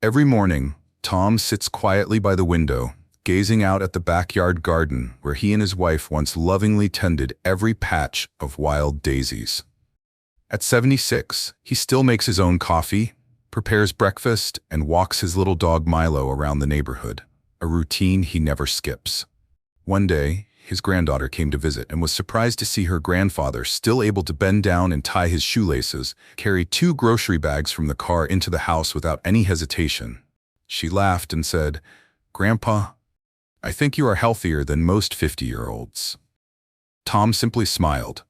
Every morning, Tom sits quietly by the window, gazing out at the backyard garden where he and his wife once lovingly tended every patch of wild daisies. At 76, he still makes his own coffee, prepares breakfast, and walks his little dog Milo around the neighborhood, a routine he never skips. One day, his granddaughter came to visit and was surprised to see her grandfather still able to bend down and tie his shoelaces, carry 2 grocery bags from the car into the house without any hesitation. She laughed and said, "Grandpa, I think you are healthier than most 50-year-olds." Tom simply smiled.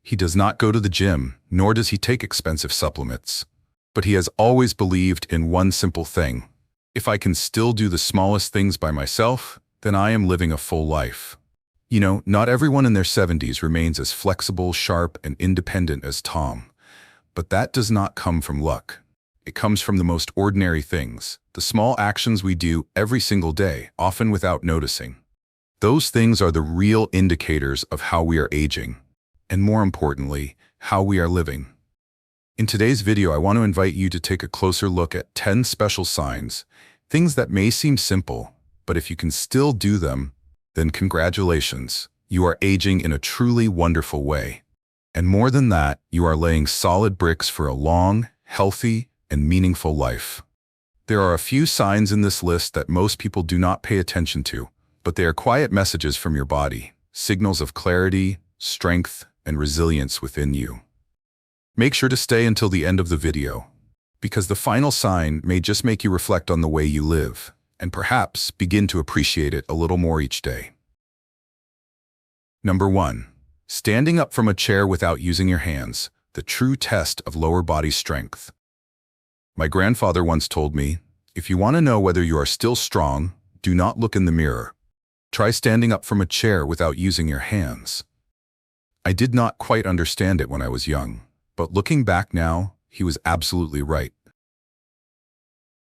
He does not go to the gym, nor does he take expensive supplements. But he has always believed in one simple thing. If I can still do the smallest things by myself, then I am living a full life. You know, not everyone in their 70s remains as flexible, sharp, and independent as Tom. But that does not come from luck. It comes from the most ordinary things, the small actions we do every single day, often without noticing. Those things are the real indicators of how we are aging, and more importantly, how we are living. In today's video, I want to invite you to take a closer look at 10 special signs, things that may seem simple, but if you can still do them, then congratulations, you are aging in a truly wonderful way. And more than that, you are laying solid bricks for a long, healthy, and meaningful life. There are a few signs in this list that most people do not pay attention to, but they are quiet messages from your body, signals of clarity, strength, and resilience within you. Make sure to stay until the end of the video, because the final sign may just make you reflect on the way you live, and perhaps begin to appreciate it a little more each day. Number 1. Standing up from a chair without using your hands, the true test of lower body strength. My grandfather once told me, if you want to know whether you are still strong, do not look in the mirror. Try standing up from a chair without using your hands. I did not quite understand it when I was young, but looking back now, he was absolutely right.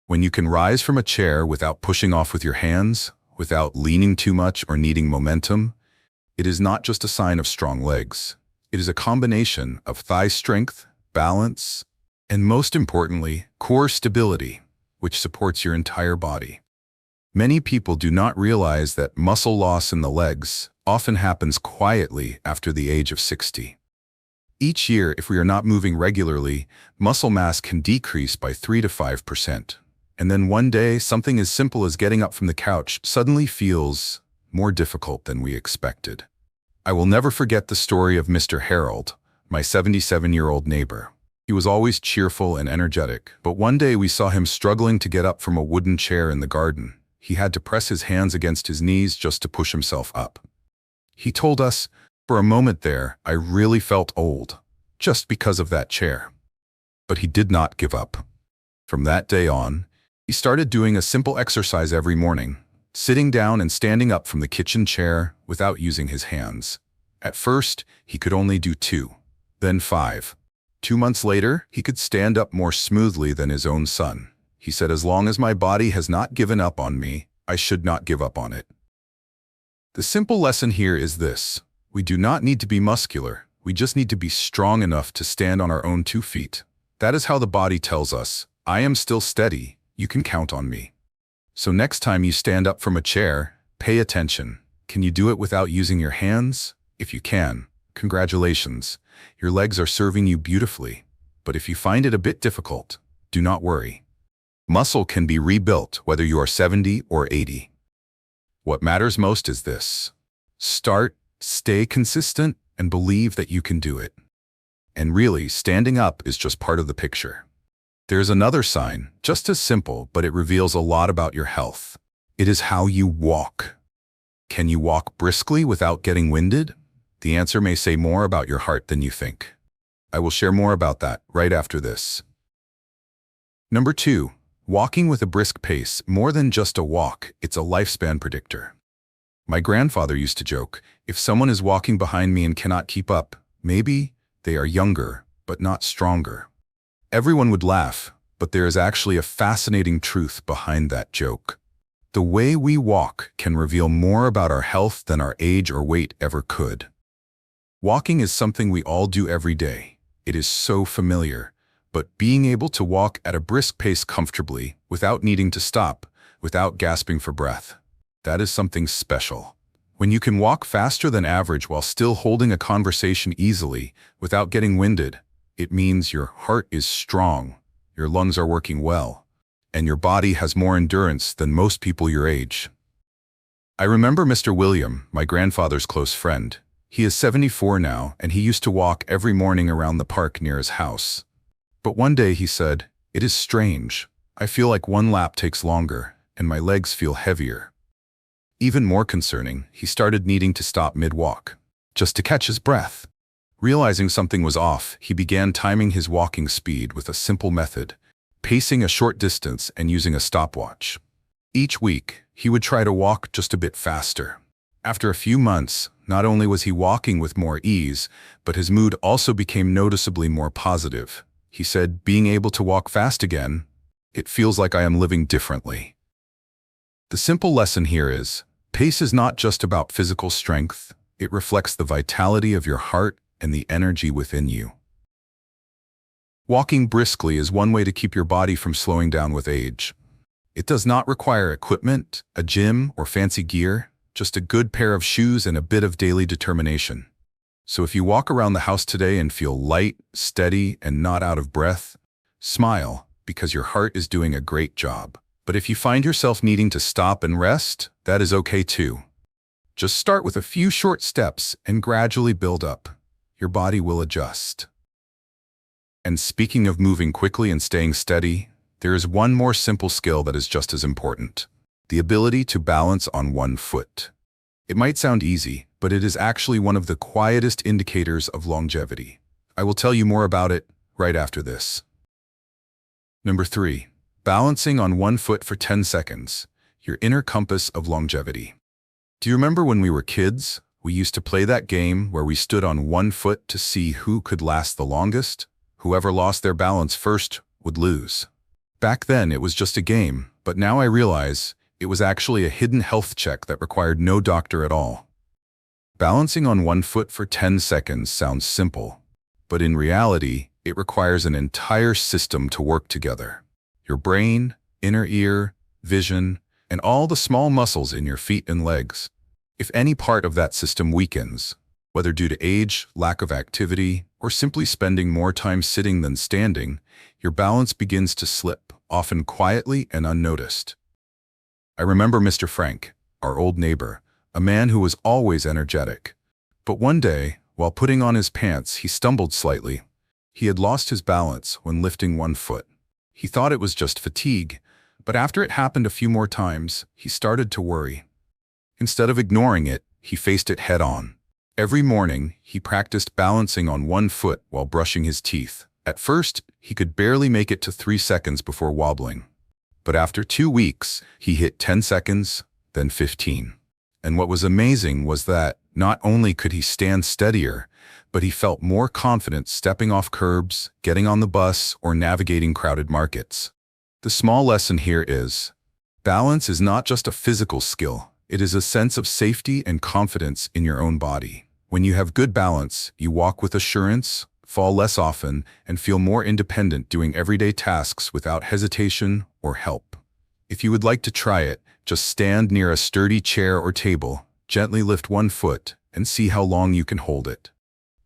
When you can rise from a chair without pushing off with your hands, without leaning too much or needing momentum, it is not just a sign of strong legs. It is a combination of thigh strength, balance, and most importantly, core stability, which supports your entire body. Many people do not realize that muscle loss in the legs often happens quietly after the age of 60. Each year, if we are not moving regularly, muscle mass can decrease by 3 to 5%. And then one day, something as simple as getting up from the couch suddenly feels more difficult than we expected. I will never forget the story of Mr. Harold, my 77-year-old neighbor. He was always cheerful and energetic, but one day we saw him struggling to get up from a wooden chair in the garden. He had to press his hands against his knees just to push himself up. He told us, "For a moment there, I really felt old, just because of that chair." But he did not give up. From that day on, he started doing a simple exercise every morning, sitting down and standing up from the kitchen chair without using his hands. At first, he could only do 2, then 5. 2 months later, he could stand up more smoothly than his own son. He said, "As long as my body has not given up on me, I should not give up on it." The simple lesson here is this: we do not need to be muscular, we just need to be strong enough to stand on our own 2 feet. That is how the body tells us, "I am still steady, you can count on me." So next time you stand up from a chair, pay attention. Can you do it without using your hands? If you can, congratulations. Your legs are serving you beautifully. But if you find it a bit difficult, do not worry. Muscle can be rebuilt whether you are 70 or 80. What matters most is this: start, stay consistent, and believe that you can do it. And really, standing up is just part of the picture. There's another sign, just as simple, but it reveals a lot about your health. It is how you walk. Can you walk briskly without getting winded? The answer may say more about your heart than you think. I will share more about that right after this. Number 2, walking with a brisk pace. More than just a walk, it's a lifespan predictor. My grandfather used to joke, if someone is walking behind me and cannot keep up, maybe they are younger, but not stronger. Everyone would laugh, but there is actually a fascinating truth behind that joke. The way we walk can reveal more about our health than our age or weight ever could. Walking is something we all do every day. It is so familiar, but being able to walk at a brisk pace comfortably, without needing to stop, without gasping for breath. That is something special. When you can walk faster than average while still holding a conversation easily, without getting winded, it means your heart is strong, your lungs are working well, and your body has more endurance than most people your age. I remember Mr. William, my grandfather's close friend. He is 74 now, and he used to walk every morning around the park near his house. But one day he said, "It is strange. I feel like one lap takes longer, and my legs feel heavier." Even more concerning, he started needing to stop mid-walk, just to catch his breath. Realizing something was off, he began timing his walking speed with a simple method, pacing a short distance and using a stopwatch. Each week, he would try to walk just a bit faster. After a few months, not only was he walking with more ease, but his mood also became noticeably more positive. He said, "Being able to walk fast again, it feels like I am living differently." The simple lesson here is, pace is not just about physical strength, it reflects the vitality of your heart and the energy within you. Walking briskly is one way to keep your body from slowing down with age. It does not require equipment, a gym, or fancy gear, just a good pair of shoes and a bit of daily determination. So if you walk around the house today and feel light, steady, and not out of breath, smile, because your heart is doing a great job. But if you find yourself needing to stop and rest, that is okay too. Just start with a few short steps and gradually build up. Your body will adjust. And speaking of moving quickly and staying steady, there is one more simple skill that is just as important: the ability to balance on one foot. It might sound easy, but it is actually one of the quietest indicators of longevity. I will tell you more about it right after this. Number 3. Balancing on one foot for 10 seconds, your inner compass of longevity. Do you remember when we were kids? We used to play that game where we stood on one foot to see who could last the longest. Whoever lost their balance first would lose. Back then, it was just a game, but now I realize it was actually a hidden health check that required no doctor at all. Balancing on one foot for 10 seconds sounds simple, but in reality, it requires an entire system to work together. Your brain, inner ear, vision, and all the small muscles in your feet and legs. If any part of that system weakens, whether due to age, lack of activity, or simply spending more time sitting than standing, your balance begins to slip, often quietly and unnoticed. I remember Mr. Frank, our old neighbor, a man who was always energetic. But one day, while putting on his pants, he stumbled slightly. He had lost his balance when lifting one foot. He thought it was just fatigue, but after it happened a few more times, he started to worry. Instead of ignoring it, he faced it head-on. Every morning, he practiced balancing on one foot while brushing his teeth. At first, he could barely make it to 3 seconds before wobbling. But after 2 weeks, he hit 10 seconds, then 15. And what was amazing was that not only could he stand steadier, but he felt more confident stepping off curbs, getting on the bus, or navigating crowded markets. The small lesson here is, balance is not just a physical skill, it is a sense of safety and confidence in your own body. When you have good balance, you walk with assurance, fall less often, and feel more independent doing everyday tasks without hesitation or help. If you would like to try it, just stand near a sturdy chair or table, gently lift one foot, and see how long you can hold it.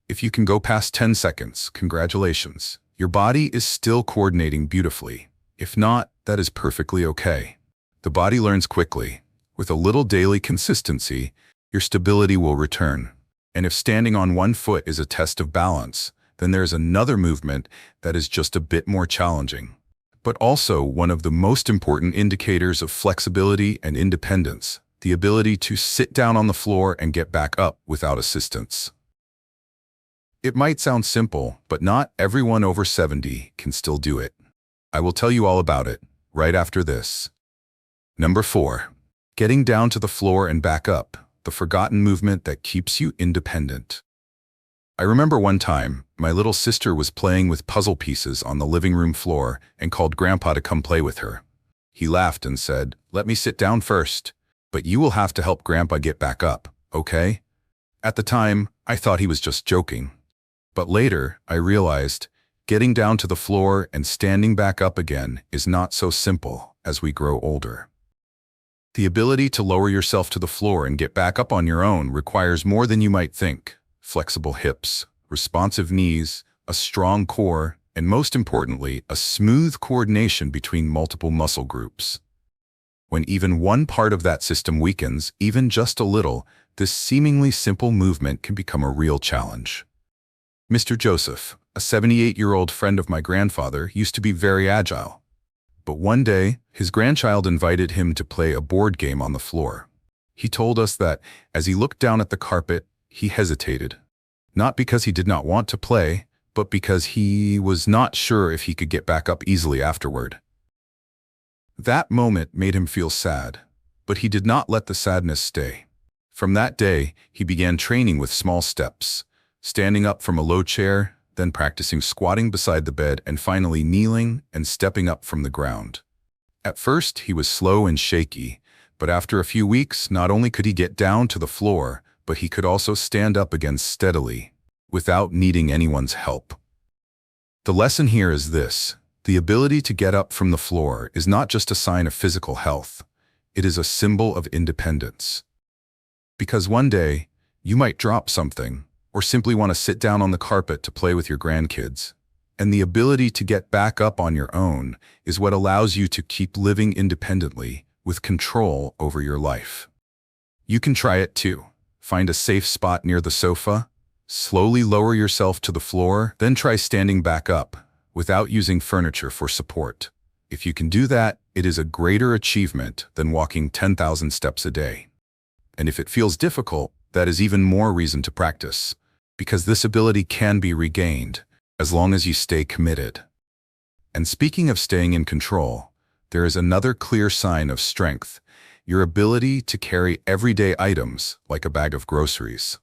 If you can go past 10 seconds, congratulations. Your body is still coordinating beautifully. If not, that is perfectly okay. The body learns quickly. With a little daily consistency, your stability will return. And if standing on one foot is a test of balance, then there's another movement that is just a bit more challenging, but also one of the most important indicators of flexibility and independence, the ability to sit down on the floor and get back up without assistance. It might sound simple, but not everyone over 70 can still do it. I will tell you all about it right after this. Number 4. Getting down to the floor and back up, the forgotten movement that keeps you independent. I remember one time, my little sister was playing with puzzle pieces on the living room floor and called Grandpa to come play with her. He laughed and said, "Let me sit down first, but you will have to help Grandpa get back up, okay?" At the time, I thought he was just joking. But later, I realized, Getting down to the floor and standing back up again is not so simple as we grow older. The ability to lower yourself to the floor and get back up on your own requires more than you might think: flexible hips, responsive knees, a strong core, and most importantly, a smooth coordination between multiple muscle groups. When even one part of that system weakens, even just a little, this seemingly simple movement can become a real challenge. Mr. Joseph, a 78-year-old friend of my grandfather, used to be very agile. But one day, his grandchild invited him to play a board game on the floor. He told us that, as he looked down at the carpet, he hesitated. Not because he did not want to play, but because he was not sure if he could get back up easily afterward. That moment made him feel sad, but he did not let the sadness stay. From that day, he began training with small steps, standing up from a low chair, then practicing squatting beside the bed, and finally kneeling and stepping up from the ground. At first, he was slow and shaky, but after a few weeks, not only could he get down to the floor, but he could also stand up again steadily, without needing anyone's help. The lesson here is this: the ability to get up from the floor is not just a sign of physical health, it is a symbol of independence. Because one day, you might drop something, or simply want to sit down on the carpet to play with your grandkids. And the ability to get back up on your own is what allows you to keep living independently with control over your life. You can try it too. Find a safe spot near the sofa, slowly lower yourself to the floor, then try standing back up without using furniture for support. If you can do that, it is a greater achievement than walking 10,000 steps a day. And if it feels difficult, that is even more reason to practice, because this ability can be regained as long as you stay committed. And speaking of staying in control, there is another clear sign of strength: your ability to carry everyday items like a bag of groceries.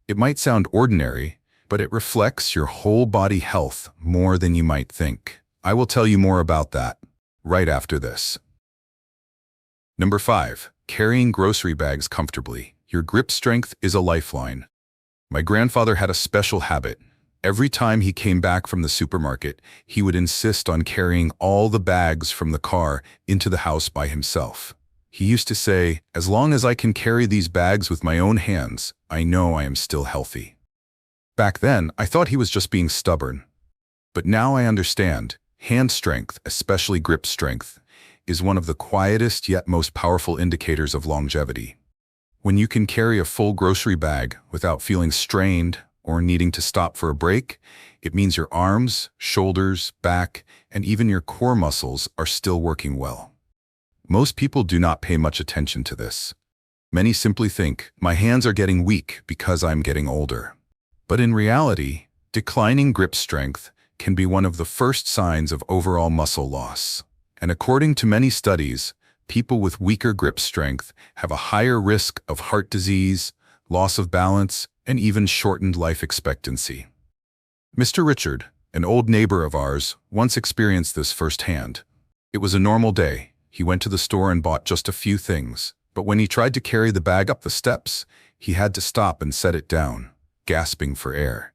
It might sound ordinary, but it reflects your whole body health more than you might think. I will tell you more about that right after this. Number 5. Carrying grocery bags comfortably. Your grip strength is a lifeline. My grandfather had a special habit. Every time he came back from the supermarket, he would insist on carrying all the bags from the car into the house by himself. He used to say, "As long as I can carry these bags with my own hands, I know I am still healthy." Back then, I thought he was just being stubborn. But now I understand. Hand strength, especially grip strength, is one of the quietest yet most powerful indicators of longevity. When you can carry a full grocery bag without feeling strained or needing to stop for a break, it means your arms, shoulders, back, and even your core muscles are still working well. Most people do not pay much attention to this. Many simply think, "My hands are getting weak because I'm getting older." But in reality, declining grip strength can be one of the first signs of overall muscle loss. And according to many studies, people with weaker grip strength have a higher risk of heart disease, loss of balance, and even shortened life expectancy. Mr. Richard, an old neighbor of ours, once experienced this firsthand. It was a normal day. He went to the store and bought just a few things, but when he tried to carry the bag up the steps, he had to stop and set it down, gasping for air.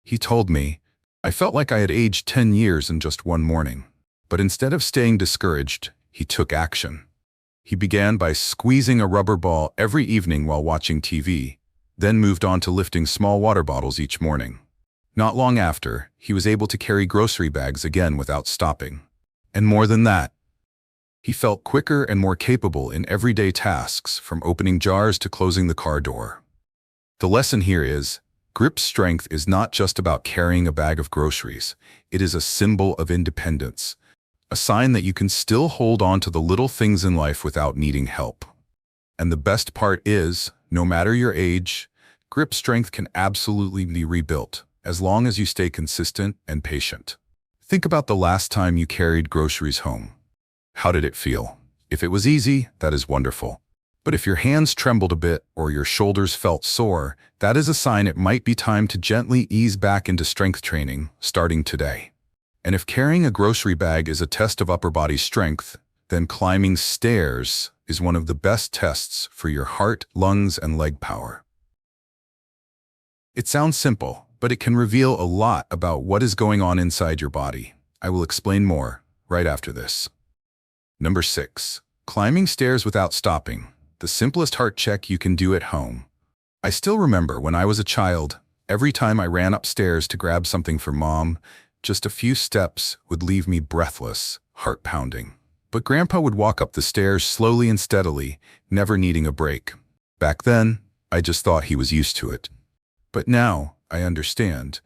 He told me, "I felt like I had aged 10 years in just one morning." But instead of staying discouraged, he took action. He began by squeezing a rubber ball every evening while watching TV, then moved on to lifting small water bottles each morning. Not long after, he was able to carry grocery bags again without stopping. And more than that, he felt quicker and more capable in everyday tasks, from opening jars to closing the car door. The lesson here is, grip strength is not just about carrying a bag of groceries. It is a symbol of independence, a sign that you can still hold on to the little things in life without needing help. And the best part is, no matter your age, grip strength can absolutely be rebuilt, as long as you stay consistent and patient. Think about the last time you carried groceries home. How did it feel? If it was easy, that is wonderful. But if your hands trembled a bit or your shoulders felt sore, that is a sign it might be time to gently ease back into strength training, starting today. And if carrying a grocery bag is a test of upper body strength, then climbing stairs is one of the best tests for your heart, lungs, and leg power. It sounds simple, but it can reveal a lot about what is going on inside your body. I will explain more right after this. Number 6. Climbing stairs without stopping. The simplest heart check you can do at home. I still remember when I was a child, every time I ran upstairs to grab something for Mom, just a few steps would leave me breathless, heart pounding. But Grandpa would walk up the stairs slowly and steadily, never needing a break. Back then, I just thought he was used to it. But now, I understand.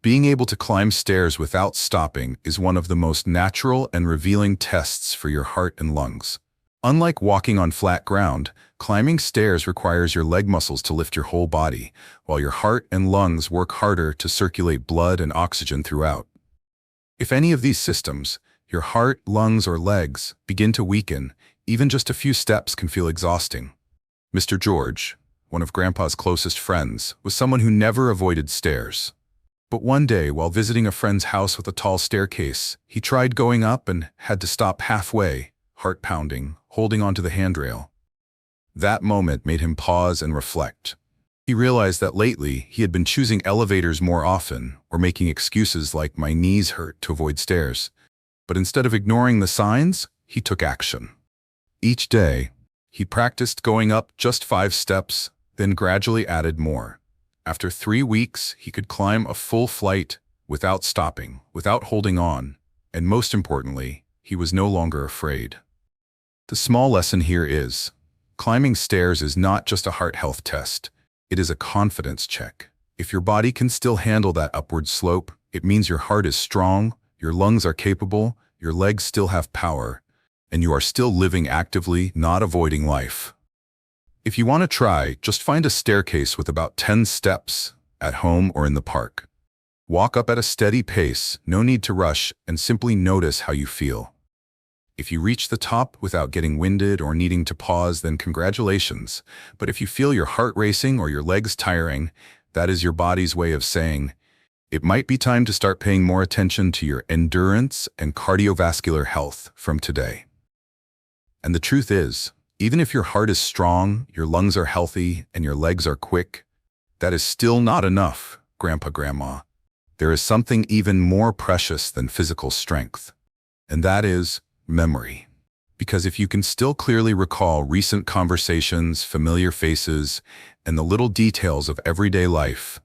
Being able to climb stairs without stopping is one of the most natural and revealing tests for your heart and lungs. Unlike walking on flat ground, climbing stairs requires your leg muscles to lift your whole body, while your heart and lungs work harder to circulate blood and oxygen throughout. If any of these systems, your heart, lungs, or legs, begin to weaken, even just a few steps can feel exhausting. Mr. George, one of Grandpa's closest friends, was someone who never avoided stairs. But one day, while visiting a friend's house with a tall staircase, he tried going up and had to stop halfway, heart pounding, holding onto the handrail. That moment made him pause and reflect. He realized that lately he had been choosing elevators more often or making excuses like "my knees hurt" to avoid stairs. But instead of ignoring the signs, he took action. Each day, he practiced going up just 5 steps, then gradually added more. After 3 weeks, he could climb a full flight without stopping, without holding on, and most importantly, he was no longer afraid. The small lesson here is, climbing stairs is not just a heart health test, it is a confidence check. If your body can still handle that upward slope, it means your heart is strong, your lungs are capable, your legs still have power, and you are still living actively, not avoiding life. If you want to try, just find a staircase with about 10 steps, at home or in the park. Walk up at a steady pace, no need to rush, and simply notice how you feel. If you reach the top without getting winded or needing to pause, then congratulations. But if you feel your heart racing or your legs tiring, that is your body's way of saying, it might be time to start paying more attention to your endurance and cardiovascular health from today. And the truth is, even if your heart is strong, your lungs are healthy, and your legs are quick, that is still not enough, Grandpa, Grandma. There is something even more precious than physical strength, and that is memory. Because if you can still clearly recall recent conversations, familiar faces, and the little details of everyday life,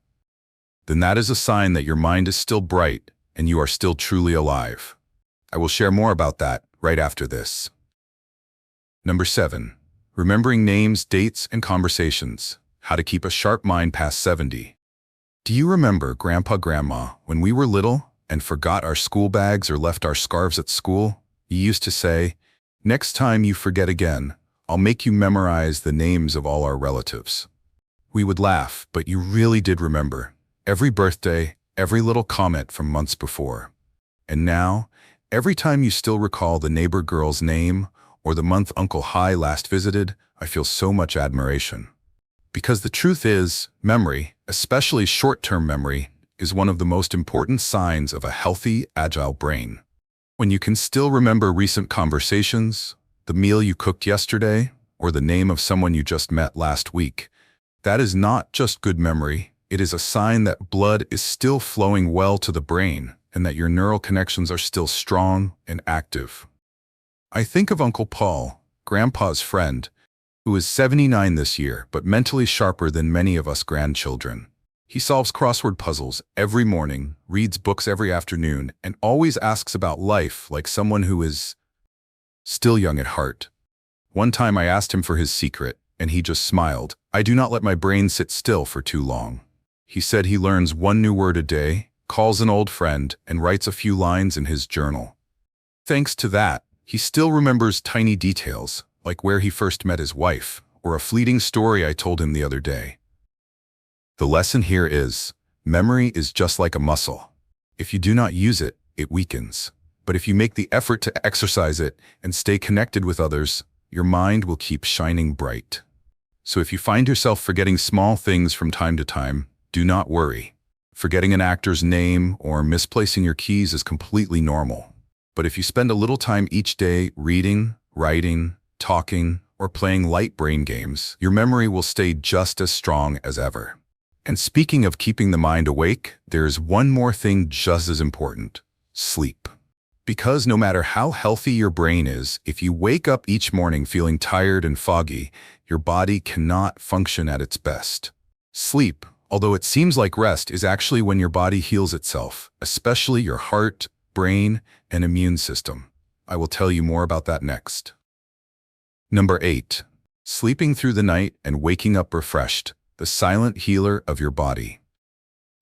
then that is a sign that your mind is still bright and you are still truly alive. I will share more about that right after this. Number 7. Remembering names, dates, and conversations. How to keep a sharp mind past 70. Do you remember, Grandpa, Grandma, when we were little and forgot our school bags or left our scarves at school? You used to say, "Next time you forget again, I'll make you memorize the names of all our relatives." We would laugh, but you really did remember. Every birthday, every little comment from months before. And now, every time you still recall the neighbor girl's name or the month Uncle Hi last visited, I feel so much admiration. Because the truth is, memory, especially short-term memory, is one of the most important signs of a healthy, agile brain. When you can still remember recent conversations, the meal you cooked yesterday, or the name of someone you just met last week, that is not just good memory, it is a sign that blood is still flowing well to the brain and that your neural connections are still strong and active. I think of Uncle Paul, Grandpa's friend, who is 79 this year, but mentally sharper than many of us grandchildren. He solves crossword puzzles every morning, reads books every afternoon, and always asks about life like someone who is still young at heart. One time I asked him for his secret, and he just smiled. "I do not let my brain sit still for too long." He said he learns 1 new word a day, calls an old friend, and writes a few lines in his journal. Thanks to that, he still remembers tiny details, like where he first met his wife, or a fleeting story I told him the other day. The lesson here is, memory is just like a muscle. If you do not use it, it weakens. But if you make the effort to exercise it and stay connected with others, your mind will keep shining bright. So if you find yourself forgetting small things from time to time, do not worry. Forgetting an actor's name or misplacing your keys is completely normal. But if you spend a little time each day reading, writing, talking, or playing light brain games, your memory will stay just as strong as ever. And speaking of keeping the mind awake, there's one more thing just as important: sleep. Because no matter how healthy your brain is, if you wake up each morning feeling tired and foggy, your body cannot function at its best. Sleep, although it seems like rest, is actually when your body heals itself, especially your heart, brain, and immune system. I will tell you more about that next. Number 8. Sleeping through the night and waking up refreshed, the silent healer of your body.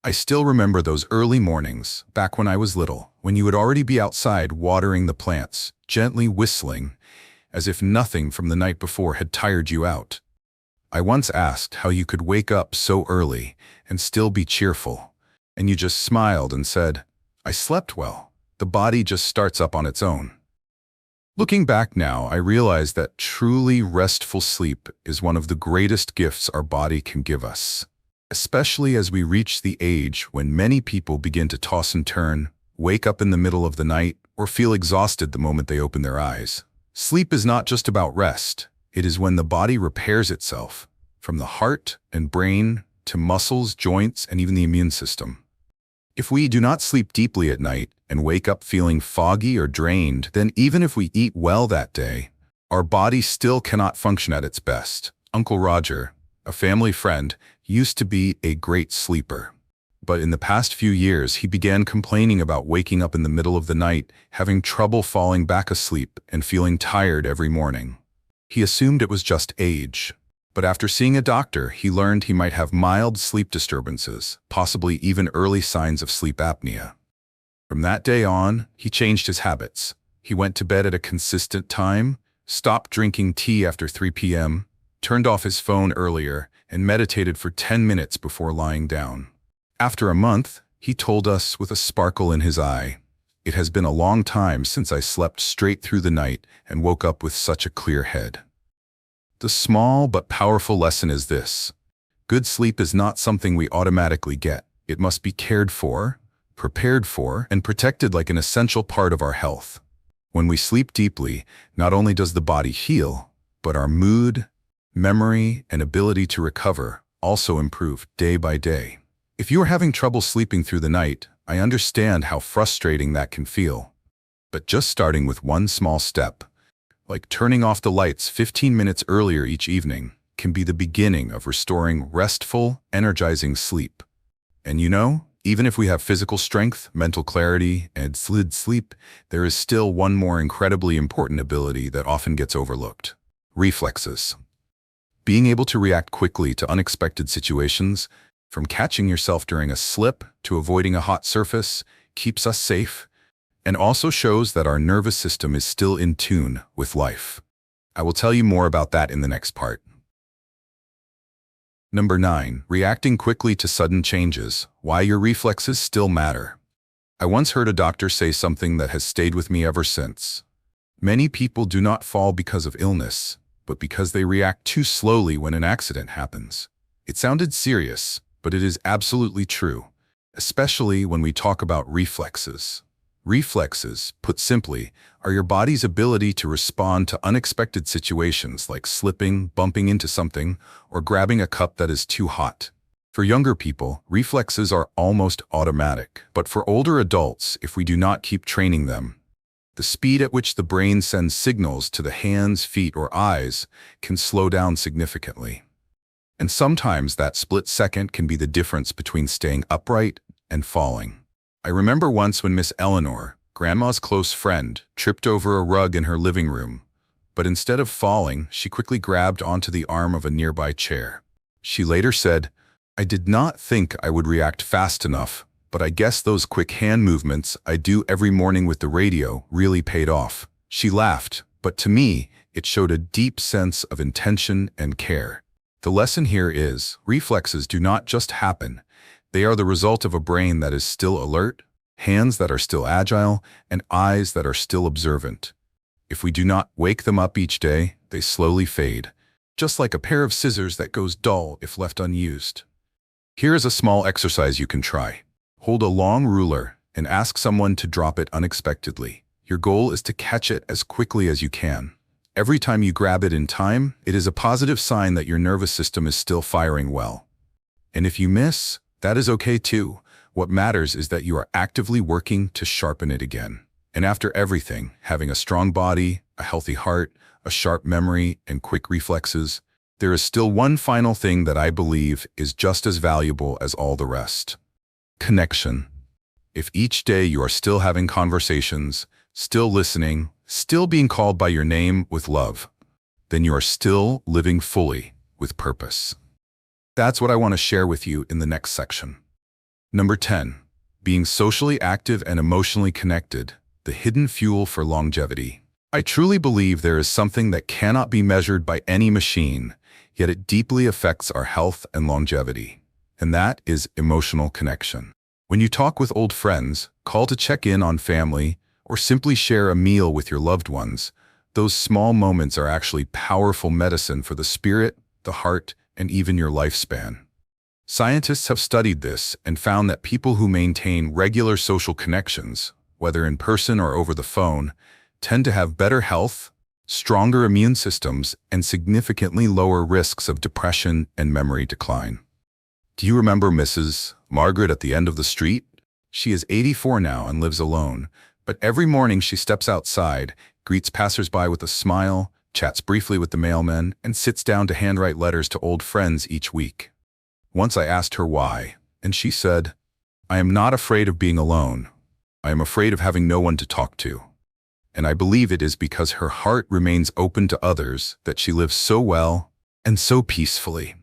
I still remember those early mornings, back when I was little, when you would already be outside watering the plants, gently whistling, as if nothing from the night before had tired you out. I once asked how you could wake up so early and still be cheerful, and you just smiled and said, "I slept well. The body just starts up on its own." Looking back now, I realize that truly restful sleep is one of the greatest gifts our body can give us. Especially as we reach the age when many people begin to toss and turn, wake up in the middle of the night, or feel exhausted the moment they open their eyes. Sleep is not just about rest. It is when the body repairs itself, from the heart and brain to muscles, joints, and even the immune system. If we do not sleep deeply at night and wake up feeling foggy or drained, then even if we eat well that day, our body still cannot function at its best. Uncle Roger, a family friend, used to be a great sleeper. But in the past few years, he began complaining about waking up in the middle of the night, having trouble falling back asleep, and feeling tired every morning. He assumed it was just age. But after seeing a doctor, he learned he might have mild sleep disturbances, possibly even early signs of sleep apnea. From that day on, he changed his habits. He went to bed at a consistent time, stopped drinking tea after 3 p.m., turned off his phone earlier, and meditated for 10 minutes before lying down. After a month, he told us with a sparkle in his eye, "It has been a long time since I slept straight through the night and woke up with such a clear head." The small but powerful lesson is this: good sleep is not something we automatically get. It must be cared for, prepared for, and protected like an essential part of our health. When we sleep deeply, not only does the body heal, but our mood, memory, and ability to recover also improve day by day. If you are having trouble sleeping through the night, I understand how frustrating that can feel. But just starting with one small step, like turning off the lights 15 minutes earlier each evening, can be the beginning of restoring restful, energizing sleep. And you know, even if we have physical strength, mental clarity, and solid sleep, there is still one more incredibly important ability that often gets overlooked: reflexes. Being able to react quickly to unexpected situations, from catching yourself during a slip to avoiding a hot surface, keeps us safe, and also shows that our nervous system is still in tune with life. I will tell you more about that in the next part. Number 9. Reacting quickly to sudden changes. Why your reflexes still matter. I once heard a doctor say something that has stayed with me ever since. Many people do not fall because of illness, but because they react too slowly when an accident happens. It sounded serious, but it is absolutely true, especially when we talk about reflexes. Reflexes, put simply, are your body's ability to respond to unexpected situations like slipping, bumping into something, or grabbing a cup that is too hot. For younger people, reflexes are almost automatic, but for older adults, if we do not keep training them, the speed at which the brain sends signals to the hands, feet, or eyes can slow down significantly. And sometimes that split second can be the difference between staying upright and falling. I remember once when Miss Eleanor, Grandma's close friend, tripped over a rug in her living room, but instead of falling, she quickly grabbed onto the arm of a nearby chair. She later said, "I did not think I would react fast enough, but I guess those quick hand movements I do every morning with the radio really paid off." She laughed, but to me, it showed a deep sense of intention and care. The lesson here is, reflexes do not just happen. They are the result of a brain that is still alert, hands that are still agile, and eyes that are still observant. If we do not wake them up each day, they slowly fade, just like a pair of scissors that goes dull if left unused. Here is a small exercise you can try. Hold a long ruler and ask someone to drop it unexpectedly. Your goal is to catch it as quickly as you can. Every time you grab it in time, it is a positive sign that your nervous system is still firing well. And if you miss, that is okay too. What matters is that you are actively working to sharpen it again. And after everything, having a strong body, a healthy heart, a sharp memory, and quick reflexes, there is still one final thing that I believe is just as valuable as all the rest. Connection. If each day you are still having conversations, still listening, still being called by your name with love, then you are still living fully with purpose. That's what I want to share with you in the next section. Number 10. Being socially active and emotionally connected, the hidden fuel for longevity. I truly believe there is something that cannot be measured by any machine, yet it deeply affects our health and longevity, and that is emotional connection. When you talk with old friends, call to check in on family, or simply share a meal with your loved ones, those small moments are actually powerful medicine for the spirit, the heart, and even your lifespan. Scientists have studied this and found that people who maintain regular social connections, whether in person or over the phone, tend to have better health, stronger immune systems, and significantly lower risks of depression and memory decline. Do you remember Mrs. Margaret at the end of the street? She is 84 now and lives alone, but every morning she steps outside, greets passersby with a smile, chats briefly with the mailman, and sits down to handwrite letters to old friends each week. Once I asked her why, and she said, "I am not afraid of being alone. I am afraid of having no one to talk to." And I believe it is because her heart remains open to others that she lives so well and so peacefully.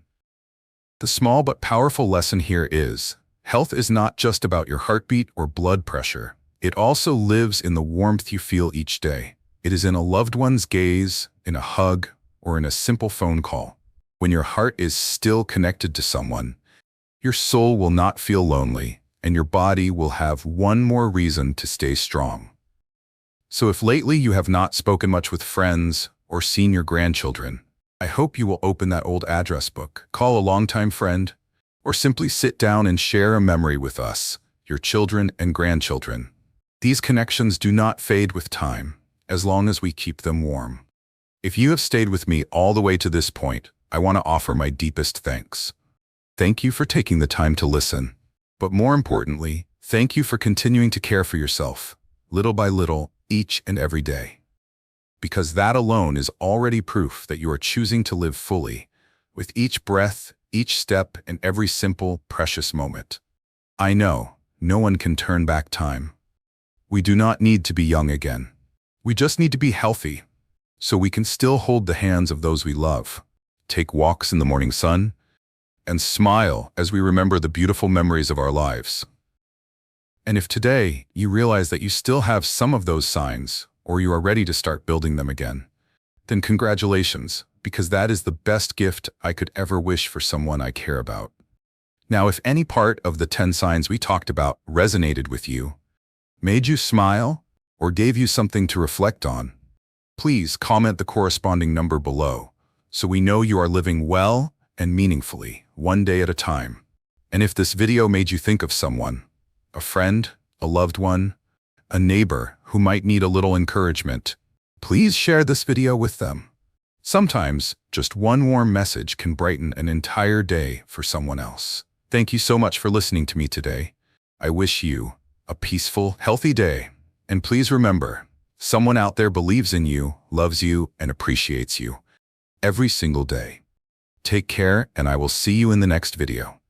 The small but powerful lesson here is, health is not just about your heartbeat or blood pressure. It also lives in the warmth you feel each day. It is in a loved one's gaze, in a hug, or in a simple phone call. When your heart is still connected to someone, your soul will not feel lonely, and your body will have one more reason to stay strong. So if lately you have not spoken much with friends or seen your grandchildren, I hope you will open that old address book, call a longtime friend, or simply sit down and share a memory with us, your children and grandchildren. These connections do not fade with time, as long as we keep them warm. If you have stayed with me all the way to this point, I want to offer my deepest thanks. Thank you for taking the time to listen. But more importantly, thank you for continuing to care for yourself, little by little, each and every day. Because that alone is already proof that you are choosing to live fully, with each breath, each step, and every simple, precious moment. I know, no one can turn back time. We do not need to be young again. We just need to be healthy, so we can still hold the hands of those we love, take walks in the morning sun, and smile as we remember the beautiful memories of our lives. And if today you realize that you still have some of those signs, or you are ready to start building them again, then congratulations, because that is the best gift I could ever wish for someone I care about. Now, if any part of the 10 signs we talked about resonated with you, made you smile, or gave you something to reflect on, please comment the corresponding number below, so we know you are living well and meaningfully, one day at a time. And if this video made you think of someone, a friend, a loved one, a neighbor who might need a little encouragement, please share this video with them. Sometimes, just one warm message can brighten an entire day for someone else. Thank you so much for listening to me today. I wish you a peaceful, healthy day. And please remember, someone out there believes in you, loves you, and appreciates you every single day. Take care, and I will see you in the next video.